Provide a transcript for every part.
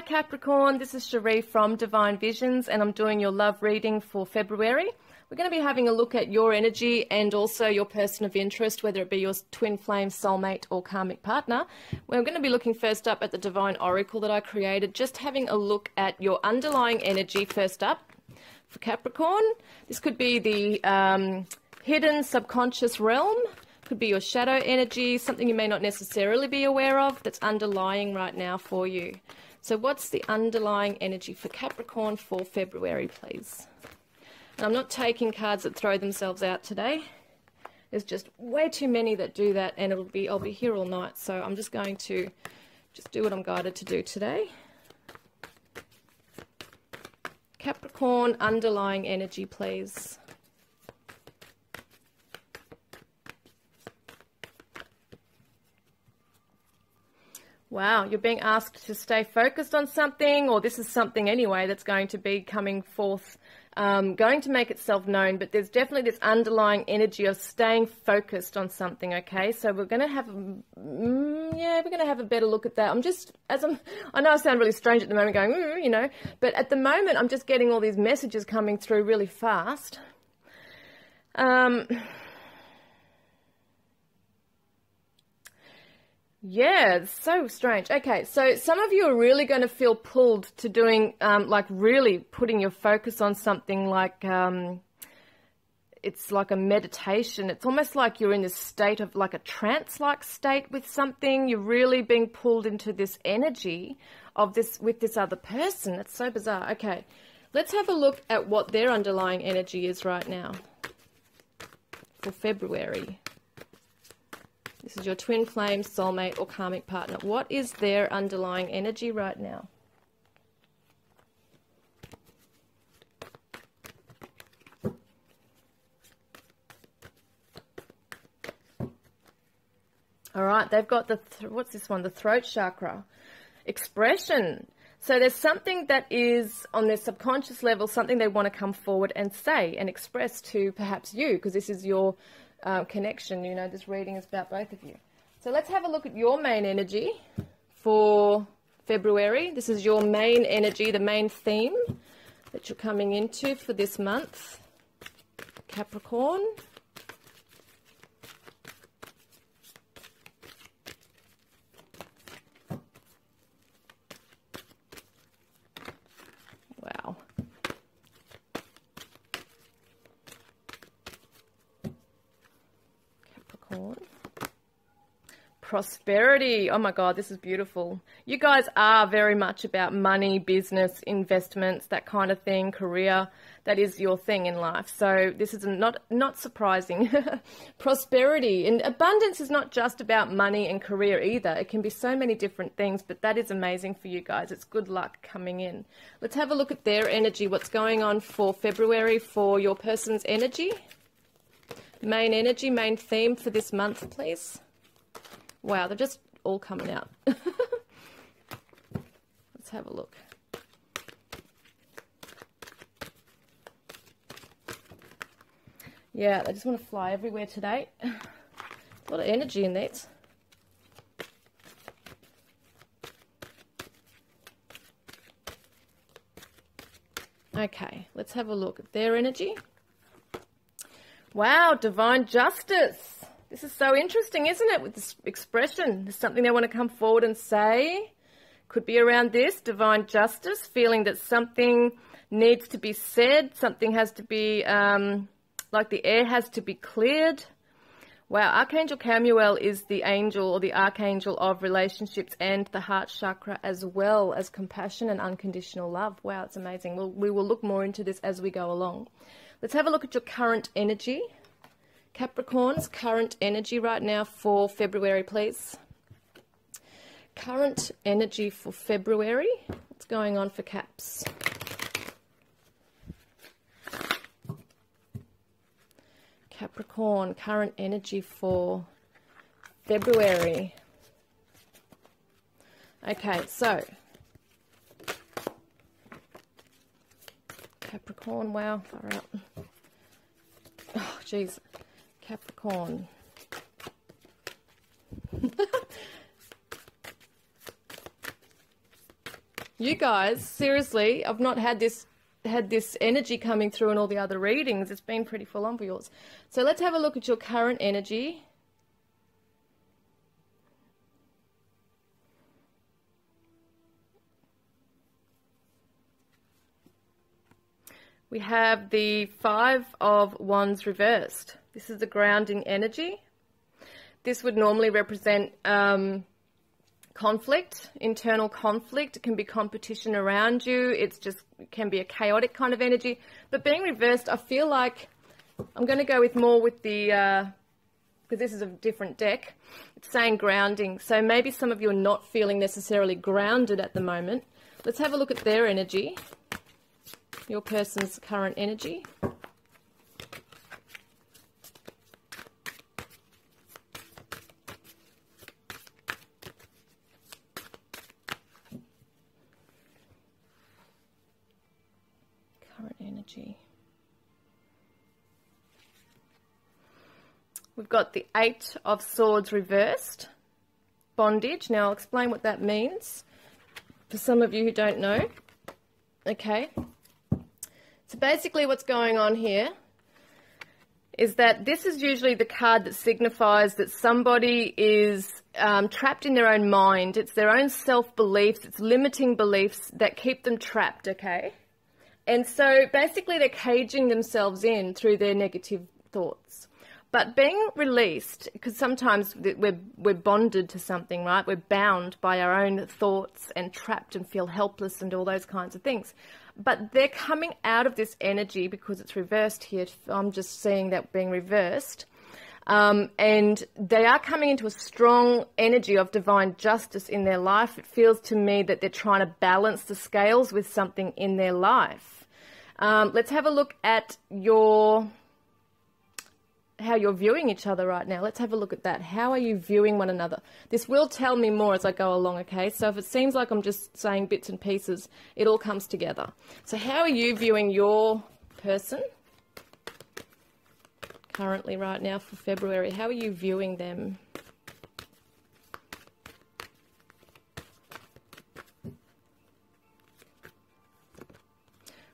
Hi Capricorn, this is Sheree from Divine Visions and I'm doing your love reading for February. We're going to be having a look at your energy and also your person of interest, whether it be your twin flame, soulmate or karmic partner. We're going to be looking first up at the Divine Oracle that I created, just having a look at your underlying energy first up for Capricorn. This could be the hidden subconscious realm, could be your shadow energy, something you may not necessarily be aware of that's underlying right now for you. So what's the underlying energy for Capricorn for February, please? And I'm not taking cards that throw themselves out today. There's just way too many that do that, and I'll be here all night. So I'm just going to do what I'm guided to do today. Capricorn, underlying energy, please. Wow, you're being asked to stay focused on something, or this is something anyway that's going to be coming forth, going to make itself known, but there's definitely this underlying energy of staying focused on something, okay? So we're going to have, we're going to have a better look at that. I know I sound really strange at the moment going, you know, but at the moment I'm just getting all these messages coming through really fast. Yeah, it's so strange. Okay, so some of you are really going to feel pulled to doing, like really putting your focus on something like, it's like a meditation. It's almost like you're in this state of like a trance-like state with something. You're really being pulled into this energy of this with this other person. It's so bizarre. Okay, let's have a look at what their underlying energy is right now for February. This is your twin flame, soulmate, or karmic partner. What is their underlying energy right now? All right, they've got what's this one? The throat chakra. Expression. So there's something that is on their subconscious level, something they want to come forward and say and express to perhaps you, because this is your connection. You know, this reading is about both of you. So let's have a look at your main energy for February. This is your main energy, the main theme that you're coming into for this month, Capricorn. Wow. Capricorn. Prosperity. Oh my God, this is beautiful. You guys are very much about money, business, investments, that kind of thing, career. That is your thing in life. So this is not surprising. Prosperity and abundance is not just about money and career either. It can be so many different things, but that is amazing for you guys. It's good luck coming in. Let's have a look at their energy. What's going on for February for your person's energy? Main energy, main theme for this month, please. Wow, they're just all coming out. Let's have a look. Yeah, they just want to fly everywhere today. A lot of energy in that. Okay, let's have a look at their energy. Wow, divine justice. This is so interesting, isn't it, with this expression? There's something they want to come forward and say. Could be around this, divine justice, feeling that something needs to be said, something has to be, like the air has to be cleared. Wow, Archangel Camuel is the angel or the archangel of relationships and the heart chakra, as well as compassion and unconditional love. Wow, it's amazing. We will look more into this as we go along. Let's have a look at your current energy. Capricorn's current energy right now for February, please. Current energy for February. What's going on for Caps? Capricorn, current energy for February. Okay, so Capricorn, wow, far out. Oh, geez. Capricorn. You guys, seriously, I've not had this energy coming through in all the other readings. It's been pretty full on for yours. So let's have a look at your current energy. We have the Five of Wands reversed. This is the grounding energy. This would normally represent conflict, internal conflict. It can be competition around you. It can be a chaotic kind of energy. But being reversed, I feel like I'm going to go with more with the, because this is a different deck. It's saying grounding. So maybe some of you are not feeling necessarily grounded at the moment. Let's have a look at their energy, your person's current energy. Energy. We've got the Eight of Swords reversed, bondage. Now I'll explain what that means for some of you who don't know. Okay, so basically what's going on here is that this is usually the card that signifies that somebody is trapped in their own mind. It's their own self-beliefs, it's limiting beliefs that keep them trapped, okay? And so basically they're caging themselves in through their negative thoughts. But being released, because sometimes we're bonded to something, right? We're bound by our own thoughts and trapped and feel helpless and all those kinds of things. But they're coming out of this energy because it's reversed here. I'm just seeing that being reversed. And they are coming into a strong energy of divine justice in their life. It feels to me that they're trying to balance the scales with something in their life. Let's have a look at how you're viewing each other right now. Let's have a look at that. How are you viewing one another? This will tell me more as I go along, okay? So if it seems like I'm just saying bits and pieces, it all comes together. So how are you viewing your person currently right now for February? How are you viewing them?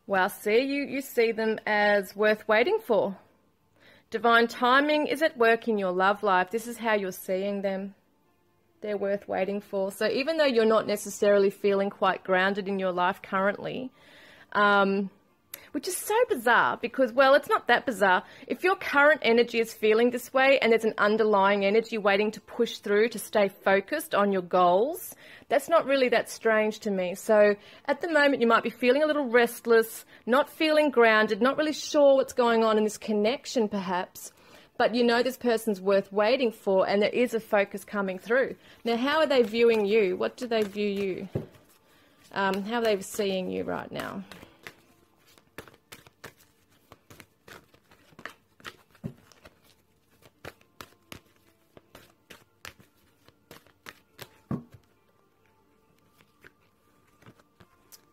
Well, see, you see them as worth waiting for. Divine timing is at work in your love life. This is how you're seeing them. They're worth waiting for. So even though you're not necessarily feeling quite grounded in your life currently, which is so bizarre because, well, it's not that bizarre. If your current energy is feeling this way and there's an underlying energy waiting to push through to stay focused on your goals, that's not really that strange to me. So at the moment you might be feeling a little restless, not feeling grounded, not really sure what's going on in this connection perhaps, but you know this person's worth waiting for and there is a focus coming through. Now, how are they viewing you? What do they view you? How are they seeing you right now?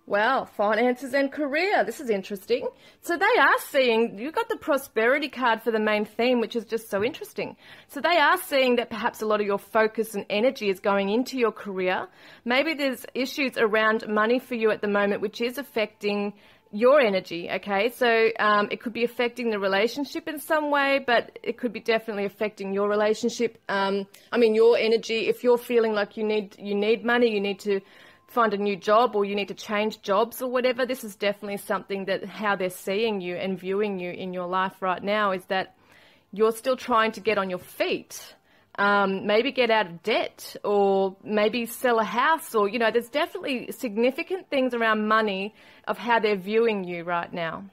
Well, finances and career. This is interesting. So they are seeing, you've got the prosperity card for the main theme, which is just so interesting. So they are seeing that perhaps a lot of your focus and energy is going into your career. Maybe there's issues around money for you at the moment, which is affecting your energy, okay? So it could be affecting the relationship in some way, but it could be definitely affecting your relationship. Your energy. If you're feeling like you need money, you need to find a new job or you need to change jobs or whatever, this is definitely something that how they're seeing you and viewing you in your life right now is that you're still trying to get on your feet, maybe get out of debt or maybe sell a house or, there's definitely significant things around money of how they're viewing you right now.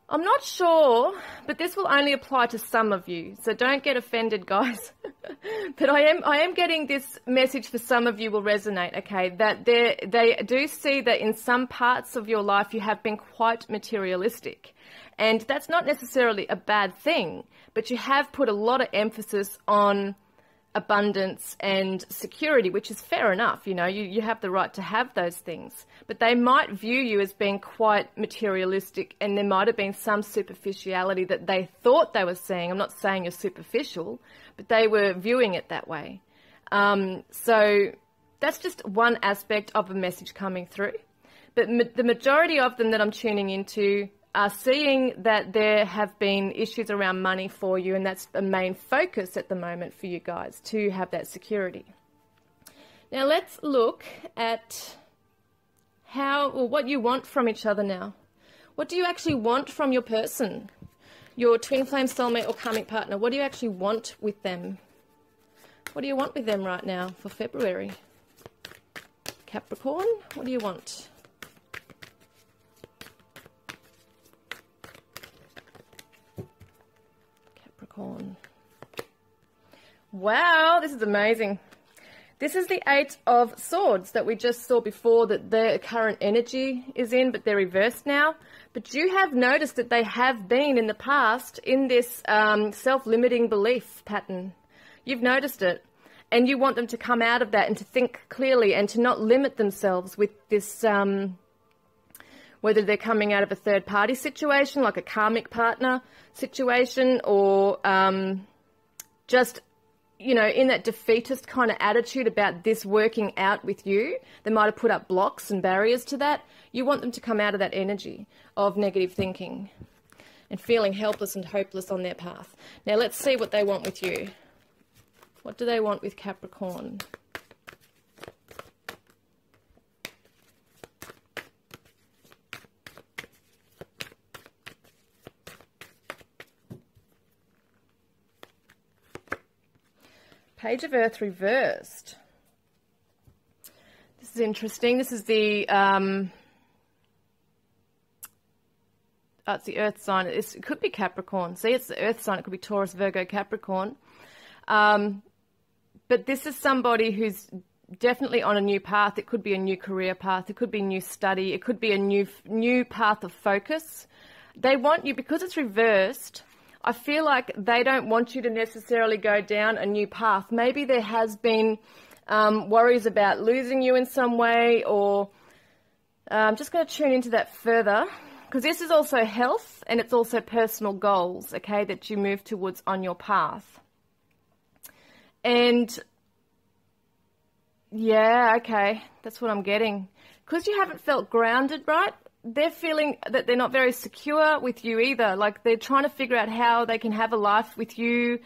I'm not sure, but this will only apply to some of you, so don't get offended, guys. But I am getting this message for some of you will resonate, okay, that they do see that in some parts of your life you have been quite materialistic. And that's not necessarily a bad thing, but you have put a lot of emphasis on abundance and security, which is fair enough, you have the right to have those things. But they might view you as being quite materialistic and there might have been some superficiality that they thought they were seeing. I'm not saying you're superficial, but they were viewing it that way. So that's just one aspect of a message coming through. But the majority of them that I'm tuning into are seeing that there have been issues around money for you, and that's the main focus at the moment for you guys, to have that security. Now let's look at what you want from each other now. What do you actually want from your person? Your twin flame, soulmate or karmic partner. What do you actually want with them? What do you want with them right now for February? Capricorn, what do you want? Capricorn. Wow, this is amazing. This is the Eight of Swords that we just saw before, that their current energy is in, but they're reversed now. But you have noticed that they have been in the past in this self-limiting belief pattern. You've noticed it. And you want them to come out of that and to think clearly and to not limit themselves with this, whether they're coming out of a third-party situation, like a karmic partner situation, or just, you know, in that defeatist kind of attitude about this working out with you. They might have put up blocks and barriers to that. You want them to come out of that energy of negative thinking and feeling helpless and hopeless on their path. Now let's see what they want with you. What do they want with Capricorn? Page of Earth reversed. This is interesting. This is the it's the Earth sign. It could be Capricorn. See, it's the Earth sign. It could be Taurus, Virgo, Capricorn. But this is somebody who's definitely on a new path. It could be a new career path. It could be new study. It could be a new path of focus. They want you, because it's reversed, I feel like they don't want you to necessarily go down a new path. Maybe there has been worries about losing you in some way, or I'm just going to tune into that further, because this is also health and it's also personal goals, okay, that you move towards on your path. And yeah, okay, that's what I'm getting. Because you haven't felt grounded, right? They're feeling that they're not very secure with you either. Like, they're trying to figure out how they can have a life with you,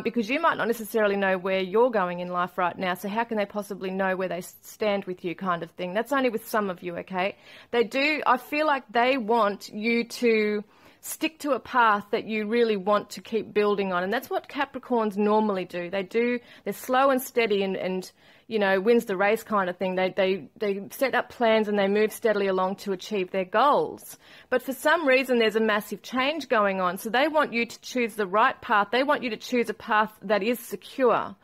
because you might not necessarily know where you're going in life right now. So how can they possibly know where they stand with you, kind of thing? That's only with some of you, okay? They do, I feel like they want you to stick to a path that you really want to keep building on. And that's what Capricorns normally do. They're slow and steady and you know, wins the race kind of thing. They set up plans and they move steadily along to achieve their goals. But for some reason, there's a massive change going on. So they want you to choose the right path. They want you to choose a path that is secure,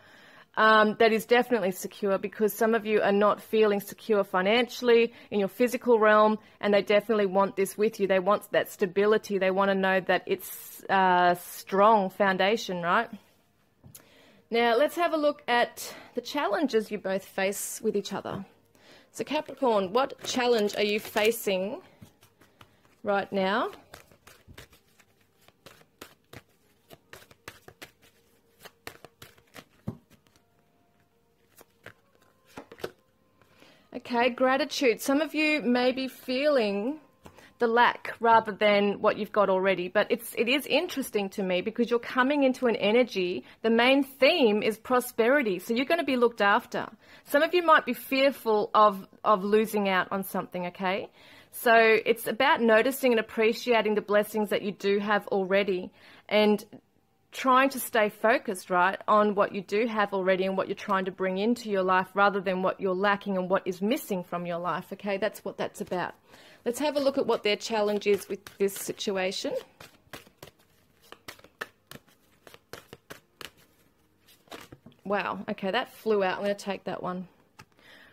that is definitely secure, because some of you are not feeling secure financially in your physical realm, and they definitely want this with you. They want that stability. They want to know that it's a strong foundation, right? Now, let's have a look at the challenges you both face with each other. So, Capricorn, what challenge are you facing right now? Okay, gratitude. Some of you may be feeling the lack rather than what you've got already. But it is interesting to me, because you're coming into an energy. The main theme is prosperity. So you're going to be looked after. Some of you might be fearful of losing out on something, okay? So it's about noticing and appreciating the blessings that you do have already, and trying to stay focused, right, on what you do have already and what you're trying to bring into your life, rather than what you're lacking and what is missing from your life, okay? That's what that's about. Let's have a look at what their challenge is with this situation. Wow, okay, that flew out. I'm going to take that one.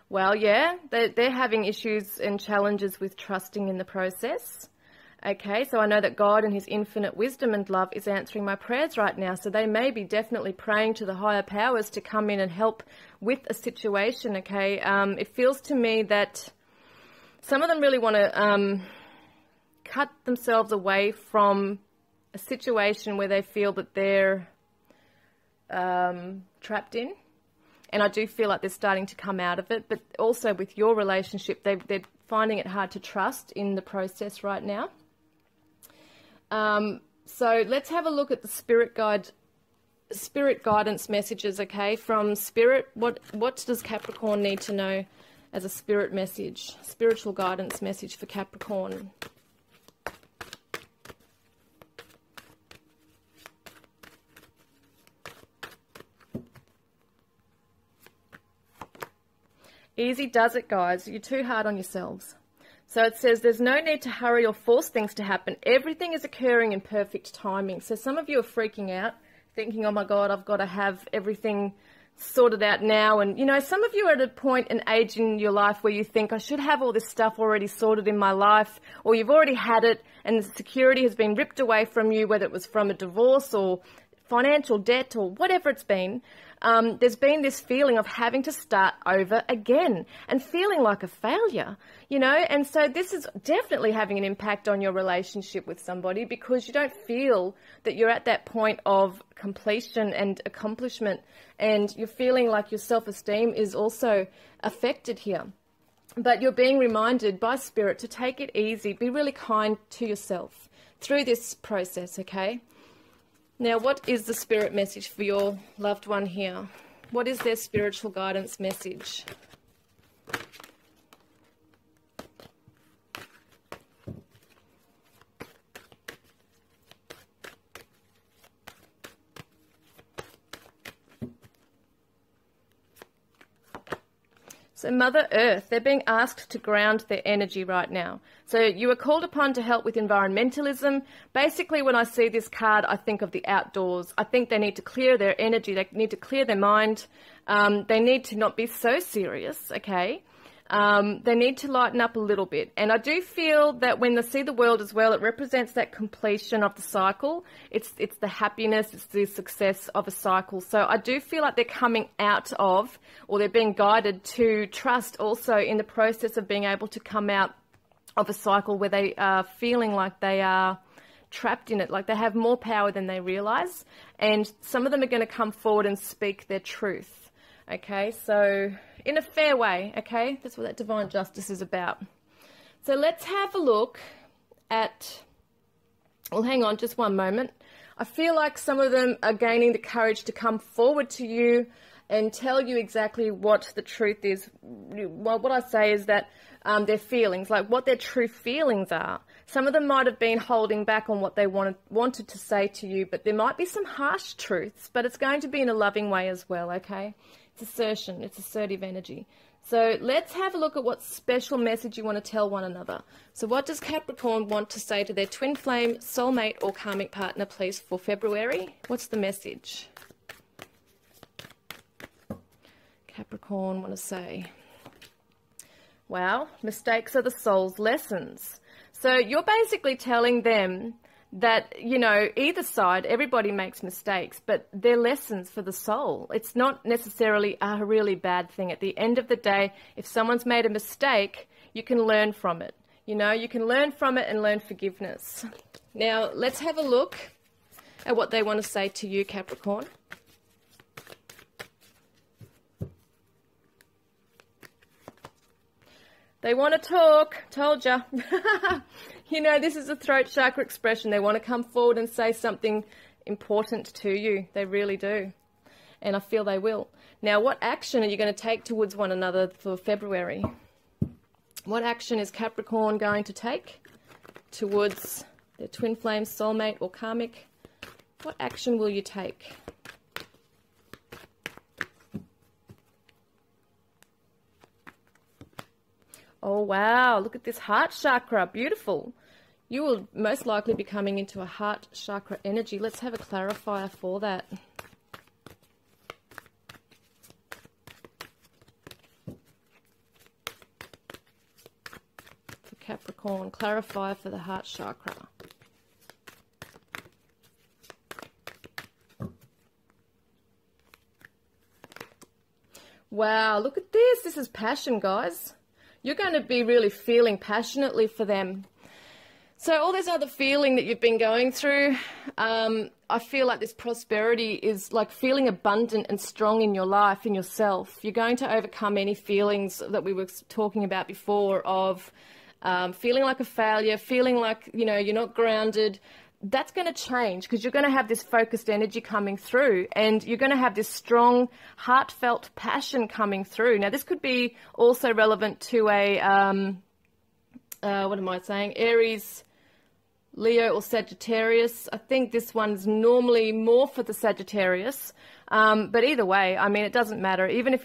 Well, yeah, they're having issues and challenges with trusting in the process. Okay, so I know that God in his infinite wisdom and love is answering my prayers right now. So they may be definitely praying to the higher powers to come in and help with a situation, okay? It feels to me that some of them really want to cut themselves away from a situation where they feel that they're trapped in. And I do feel like they're starting to come out of it. But also with your relationship, they're finding it hard to trust in the process right now. So let's have a look at the spirit guidance messages, okay, from Spirit. What does Capricorn need to know as a spirit message, spiritual guidance message for Capricorn? Easy does it, guys. You're too hard on yourselves. So it says there's no need to hurry or force things to happen. Everything is occurring in perfect timing. So some of you are freaking out, thinking, oh my God, I've got to have everything sorted out now. And, you know, some of you are at a point and age in your life where you think, I should have all this stuff already sorted in my life, or you've already had it and the security has been ripped away from you, whether it was from a divorce or financial debt or whatever it's been. There's been this feeling of having to start over again and feeling like a failure, you know, and so this is definitely having an impact on your relationship with somebody, because you don't feel that you're at that point of completion and accomplishment, and you're feeling like your self-esteem is also affected here. But you're being reminded by Spirit to take it easy, be really kind to yourself through this process, okay? Now, what is the spirit message for your loved one here? What is their spiritual guidance message? So Mother Earth, they're being asked to ground their energy right now. So you are called upon to help with environmentalism. Basically, when I see this card, I think of the outdoors. I think they need to clear their energy. They need to clear their mind. They need to not be so serious, okay? They need to lighten up a little bit. And I do feel that when they see the world as well, it represents that completion of the cycle. It's the happiness, it's the success of a cycle. So I do feel like they're coming out of, or they're being guided to trust also in the process of being able to come out of a cycle where they are feeling like they are trapped in it, like they have more power than they realize. And some of them are going to come forward and speak their truth. Okay, so in a fair way, okay? That's what that divine justice is about. So let's have a look at, well, hang on just one moment. I feel like some of them are gaining the courage to come forward to you and tell you exactly what the truth is. Well, what I say is that their feelings, like what their true feelings are. Some of them might have been holding back on what they wanted to say to you, but there might be some harsh truths, but it's going to be in a loving way as well, okay? It's assertion, it's assertive energy. So let's have a look at what special message you want to tell one another. So what does Capricorn want to say to their twin flame, soulmate or karmic partner, please, for February? What's the message? Capricorn want to say, wow, mistakes are the soul's lessons. So you're basically telling them that, you know, either side, everybody makes mistakes, but they're lessons for the soul. It's not necessarily a really bad thing. At the end of the day, if someone's made a mistake, you can learn from it. You know, you can learn from it and learn forgiveness. Now, let's have a look at what they want to say to you, Capricorn. They want to talk. Told ya. You know, this is a throat chakra expression. They want to come forward and say something important to you. They really do. And I feel they will. Now, what action are you going to take towards one another for February? What action is Capricorn going to take towards their twin flame, soulmate or karmic? What action will you take? Oh, wow. Look at this heart chakra. Beautiful. You will most likely be coming into a heart chakra energy. Let's have a clarifier for that. For Capricorn, clarifier for the heart chakra. Wow, look at this. This is passion, guys. You're going to be really feeling passionately for them. So all this other feeling that you've been going through, I feel like this prosperity is like feeling abundant and strong in your life, in yourself. You're going to overcome any feelings that we were talking about before of feeling like a failure, feeling like, you know, you're not grounded. That's going to change because you're going to have this focused energy coming through, and you're going to have this strong, heartfelt passion coming through. Now, this could be also relevant to a, what am I saying, Aries, Leo or Sagittarius. I think this one's normally more for the Sagittarius, but either way, I mean, it doesn't matter. Even if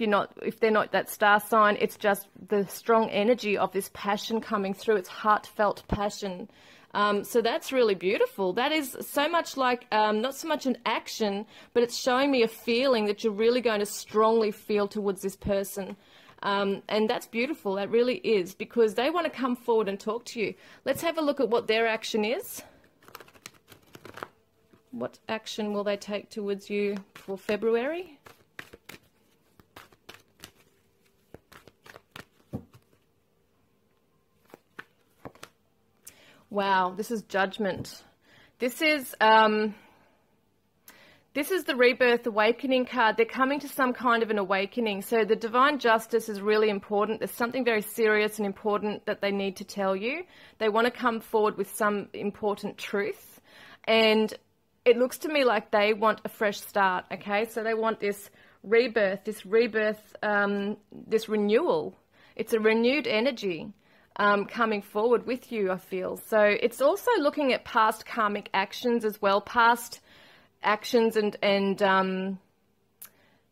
they're not that star sign, it's just the strong energy of this passion coming through. It's heartfelt passion. So that's really beautiful. That is so much like, not so much an action, but it's showing me a feeling that you're really going to strongly feel towards this person. And that's beautiful. That really is, because they want to come forward and talk to you. Let's have a look at what their action is. What action will they take towards you for February? Wow, this is Judgment. This is the Rebirth Awakening card. They're coming to some kind of an awakening. So the Divine Justice is really important. There's something very serious and important that they need to tell you. They want to come forward with some important truth. And it looks to me like they want a fresh start, okay? So they want this rebirth, this renewal. It's a renewed energy. Coming forward with you, I feel. So it's also looking at past karmic actions as well, past actions and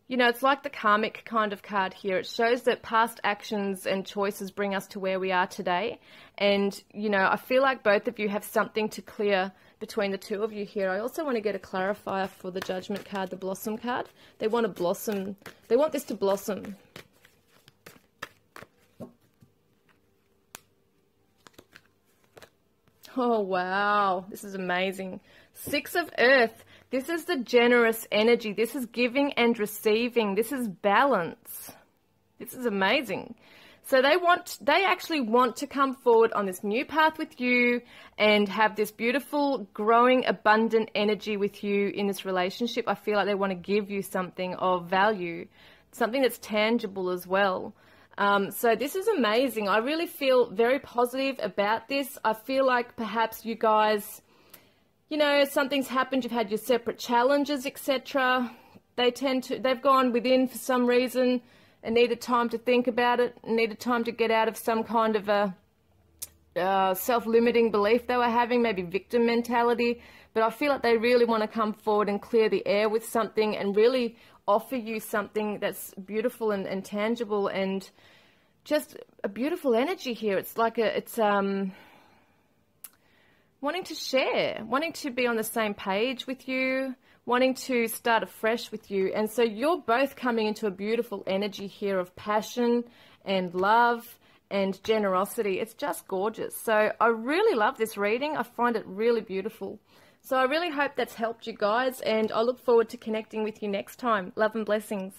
you know, it's like the karmic kind of card here. It shows that past actions and choices bring us to where we are today. And, you know, I feel like both of you have something to clear between the two of you here. I also want to get a clarifier for the Judgment card, the Blossom card. They want to blossom. They want this to blossom. Oh, wow. This is amazing. Six of Earth. This is the generous energy. This is giving and receiving. This is balance. This is amazing. So they actually want to come forward on this new path with you and have this beautiful, growing, abundant energy with you in this relationship. I feel like they want to give you something of value, something that's tangible as well. So this is amazing. I really feel very positive about this. I feel like perhaps you guys, you know, something's happened. You've had your separate challenges, etc. They've gone within for some reason and needed time to think about it, needed time to get out of some kind of a self-limiting belief they were having, maybe victim mentality. But I feel like they really want to come forward and clear the air with something and really offer you something that's beautiful and tangible and just a beautiful energy here. It's like wanting to share, wanting to be on the same page with you, wanting to start afresh with you. And so you're both coming into a beautiful energy here of passion and love and generosity. It's just gorgeous. So I really love this reading. I find it really beautiful. So I really hope that's helped you guys, and I look forward to connecting with you next time. Love and blessings.